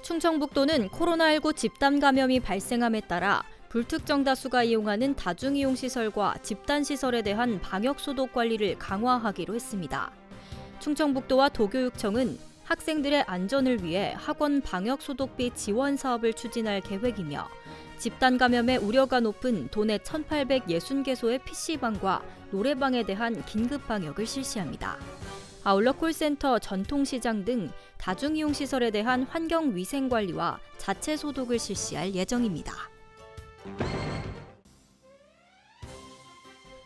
충청북도는 코로나19 집단 감염이 발생함에 따라 불특정 다수가 이용하는 다중이용시설과 집단시설에 대한 방역소독 관리를 강화하기로 했습니다. 충청북도와 도교육청은 학생들의 안전을 위해 학원 방역소독비 지원 사업을 추진할 계획이며 집단 감염의 우려가 높은 도내 1,860개소의 PC방과 노래방에 대한 긴급 방역을 실시합니다. 아울러 콜센터, 전통시장 등 다중이용시설에 대한 환경위생관리와 자체 소독을 실시할 예정입니다.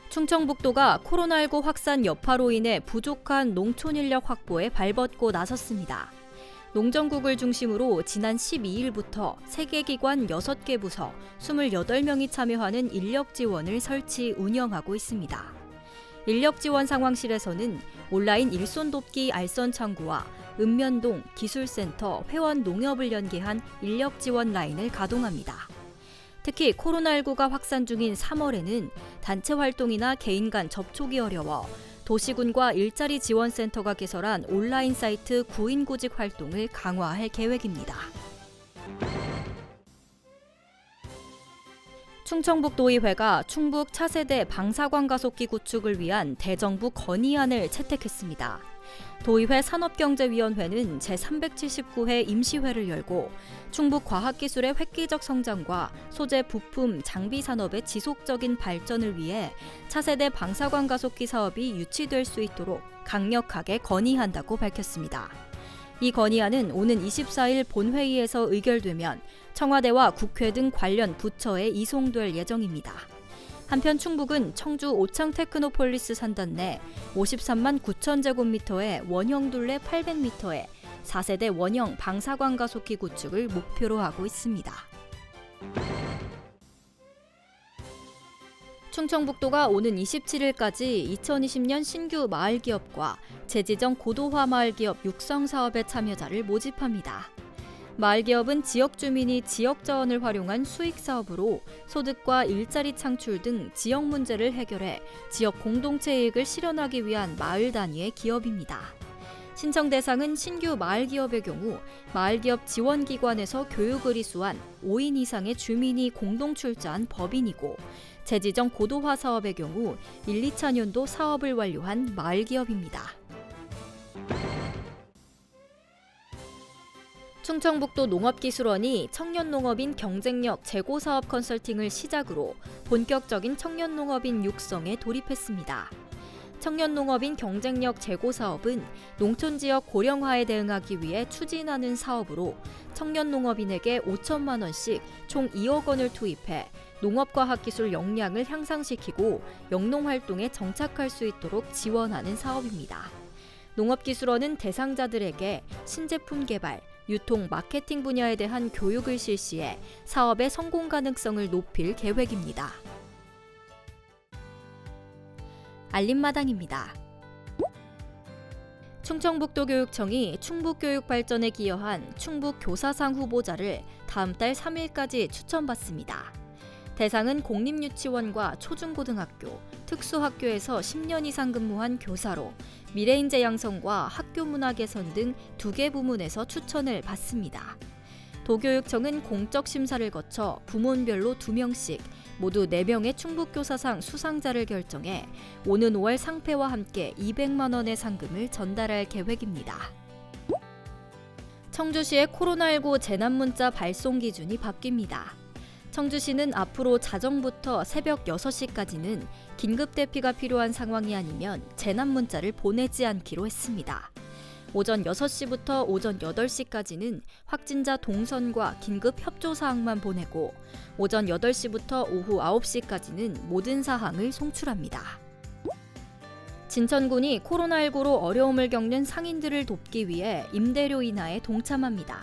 충청북도가 코로나19 확산 여파로 인해 부족한 농촌 인력 확보에 발벗고 나섰습니다. 농정국을 중심으로 지난 12일부터 세계기관 6개 부서 28명이 참여하는 인력 지원을 설치, 운영하고 있습니다. 인력 지원 상황실에서는 온라인 일손 돕기 알선 창구와 읍면동 기술센터 회원 농협을 연계한 인력 지원 라인을 가동합니다. 특히 코로나19가 확산 중인 3월에는 단체 활동이나 개인 간 접촉이 어려워 도시군과 일자리 지원센터가 개설한 온라인 사이트 구인구직 활동을 강화할 계획입니다. 충청북도의회가 충북 차세대 방사광 가속기 구축을 위한 대정부 건의안을 채택했습니다. 도의회 산업경제위원회는 제379회 임시회를 열고 충북 과학기술의 획기적 성장과 소재 부품 장비 산업의 지속적인 발전을 위해 차세대 방사광 가속기 사업이 유치될 수 있도록 강력하게 건의한다고 밝혔습니다. 이 건의안은 오는 24일 본회의에서 의결되면 청와대와 국회 등 관련 부처에 이송될 예정입니다. 한편 충북은 청주 오창 테크노폴리스 산단 내 53만 9천 제곱미터의 원형 둘레 800m의 4세대 원형 방사광 가속기 구축을 목표로 하고 있습니다. 충청북도가 오는 27일까지 2020년 신규 마을기업과 재지정 고도화 마을기업 육성 사업에 참여자를 모집합니다. 마을기업은 지역 주민이 지역 자원을 활용한 수익 사업으로 소득과 일자리 창출 등 지역 문제를 해결해 지역 공동체 이익을 실현하기 위한 마을 단위의 기업입니다. 신청 대상은 신규 마을기업의 경우 마을기업 지원기관에서 교육을 이수한 5인 이상의 주민이 공동 출자한 법인이고 재지정 고도화 사업의 경우 1, 2차년도 사업을 완료한 마을기업입니다. 충청북도 농업기술원이 청년농업인 경쟁력 재고사업 컨설팅을 시작으로 본격적인 청년농업인 육성에 돌입했습니다. 청년농업인 경쟁력 재고사업은 농촌지역 고령화에 대응하기 위해 추진하는 사업으로 청년농업인에게 5천만 원씩 총 2억 원을 투입해 농업과학기술 역량을 향상시키고 영농활동에 정착할 수 있도록 지원하는 사업입니다. 농업기술원은 대상자들에게 신제품 개발, 유통, 마케팅 분야에 대한 교육을 실시해 사업의 성공 가능성을 높일 계획입니다. 알림마당입니다. 충청북도 교육청이 충북 교육 발전에 기여한 충북 교사상 후보자를 다음 달 3일까지 추천받습니다. 대상은 공립유치원과 초중고등학교, 특수학교에서 10년 이상 근무한 교사로 미래인재 양성과 학교 문화 개선 등 2개 부문에서 추천을 받습니다. 도교육청은 공적 심사를 거쳐 부문별로 2명씩 모두 4명의 충북교사상 수상자를 결정해 오는 5월 상패와 함께 200만 원의 상금을 전달할 계획입니다. 청주시의 코로나19 재난문자 발송 기준이 바뀝니다. 청주시는 앞으로 자정부터 새벽 6시까지는 긴급 대피가 필요한 상황이 아니면 재난 문자를 보내지 않기로 했습니다. 오전 6시부터 오전 8시까지는 확진자 동선과 긴급 협조 사항만 보내고 오전 8시부터 오후 9시까지는 모든 사항을 송출합니다. 진천군이 코로나19로 어려움을 겪는 상인들을 돕기 위해 임대료 인하에 동참합니다.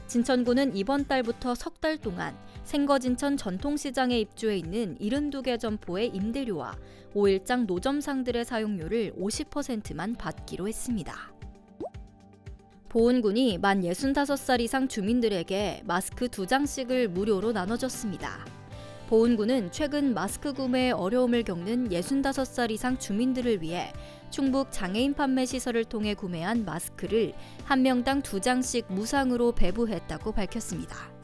진천군은 이번 달부터 석 달 동안 생거진천 전통시장에 입주해 있는 72개 점포의 임대료와 5일장 노점상들의 사용료를 50%만 받기로 했습니다. 보은군이 만 65살 이상 주민들에게 마스크 2장씩을 무료로 나눠줬습니다. 보은구는 최근 마스크 구매에 어려움을 겪는 65살 이상 주민들을 위해 충북 장애인 판매 시설을 통해 구매한 마스크를 한 명당 2장씩 무상으로 배부했다고 밝혔습니다.